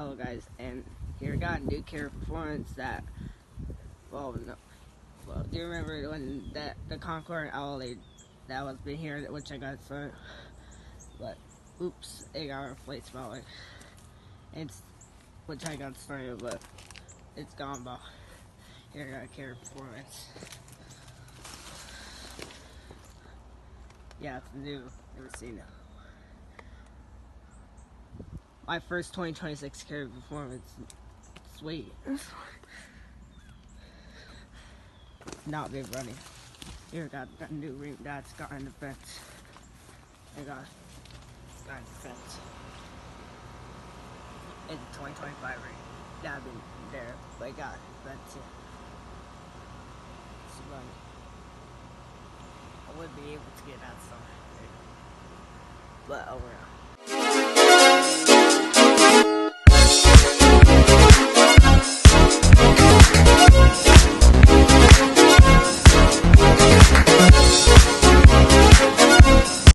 Hello guys, and here we got a new character performance that, well, no, well, do you remember when the Concord Owl that was been here, which I got started, but, oops, it got replaced smaller, it's, which I got started, but it's gone, but here I got a character performance. Yeah, it's new, never seen it. My first 2026 character performance. Sweet. Not been running. Here got a new Rheem that's got in the fence. I got in the fence. It's 2025 Rheem. Yeah, I've been there, but I got the fence here. It's running. I would be able to get that summer. But over now.